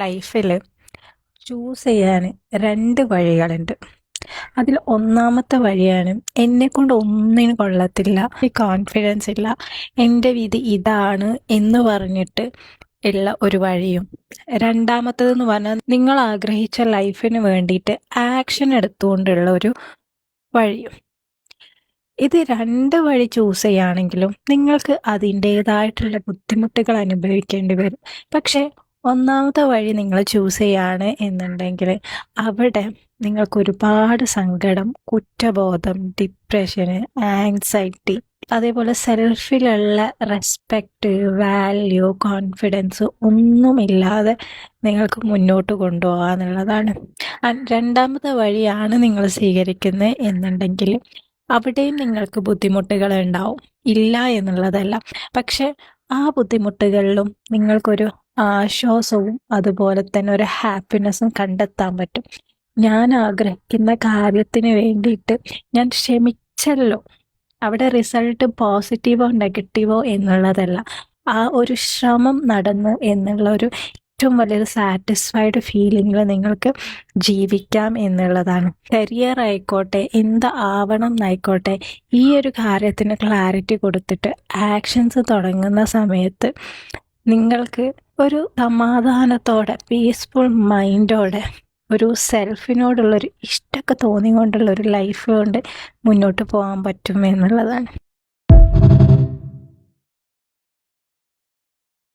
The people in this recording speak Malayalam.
ലൈഫിൽ ചൂസ് ചെയ്യാൻ രണ്ട് വഴികളുണ്ട്. അതിൽ ഒന്നാമത്തെ വഴിയാണ് എന്നെക്കൊണ്ട് ഒന്നിനും കൊള്ളത്തില്ല, ഈ കോൺഫിഡൻസ് ഇല്ല, എൻ്റെ വിധി ഇതാണ് എന്ന് പറഞ്ഞിട്ട് ഉള്ള ഒരു വഴിയും. രണ്ടാമത്തേതെന്ന് പറഞ്ഞാൽ നിങ്ങൾ ആഗ്രഹിച്ച ലൈഫിന് വേണ്ടിയിട്ട് ആക്ഷൻ എടുത്തുകൊണ്ടുള്ള ഒരു വഴിയും. ഇത് രണ്ട് വഴി ചൂസ് ചെയ്യുകയാണെങ്കിലും നിങ്ങൾക്ക് അതിൻ്റേതായിട്ടുള്ള ബുദ്ധിമുട്ടുകൾ അനുഭവിക്കേണ്ടി വരും. പക്ഷേ ഒന്നാമത്തെ വഴി നിങ്ങൾ ചൂസ് ചെയ്യാണ് എന്നുണ്ടെങ്കിൽ അവിടെ നിങ്ങൾക്ക് ഒരുപാട് സങ്കടം, കുറ്റബോധം, ഡിപ്രഷന്, ആങ്സൈറ്റി, അതേപോലെ സെൽഫിലുള്ള റെസ്പെക്റ്റ്, വാല്യൂ, കോൺഫിഡൻസ് ഒന്നുമില്ലാതെ നിങ്ങൾക്ക് മുന്നോട്ട് കൊണ്ടുപോകുക എന്നുള്ളതാണ്. രണ്ടാമത്തെ വഴിയാണ് നിങ്ങൾ സ്വീകരിക്കുന്നത് എന്നുണ്ടെങ്കിൽ അവിടെയും നിങ്ങൾക്ക് ബുദ്ധിമുട്ടുകൾ ഉണ്ടാവും, ഇല്ല എന്നുള്ളതല്ല. പക്ഷെ ആ ബുദ്ധിമുട്ടുകളിലും നിങ്ങൾക്കൊരു ആശ്വാസവും അതുപോലെ തന്നെ ഒരു ഹാപ്പിനെസ്സും കണ്ടെത്താൻ പറ്റും. ഞാൻ ആഗ്രഹിക്കുന്ന കാര്യത്തിന് വേണ്ടിയിട്ട് ഞാൻ ക്ഷമിച്ചല്ലോ. അവിടെ റിസൾട്ട് പോസിറ്റീവോ നെഗറ്റീവോ എന്നുള്ളതല്ല, ആ ഒരു ശ്രമം നടന്നു എന്നുള്ള ഒരു ഏറ്റവും വലിയൊരു സാറ്റിസ്ഫൈഡ് ഫീലിംഗിൽ നിങ്ങൾക്ക് ജീവിക്കാം എന്നുള്ളതാണ്. കരിയർ ആയിക്കോട്ടെ, എന്ത് ആവണം എന്നായിക്കോട്ടെ, ഈ ഒരു കാര്യത്തിന് ക്ലാരിറ്റി കൊടുത്തിട്ട് ആക്ഷൻസ് തുടങ്ങുന്ന സമയത്ത് നിങ്ങൾക്ക് ഒരു സമാധാനത്തോടെ, പീസ്ഫുൾ മൈൻഡോടെ, ഒരു സെൽഫിനോടുള്ളൊരു ഇഷ്ടമൊക്കെ തോന്നിക്കൊണ്ടുള്ള ഒരു ലൈഫ് കൊണ്ട് മുന്നോട്ട് പോകാൻ പറ്റും എന്നുള്ളതാണ്.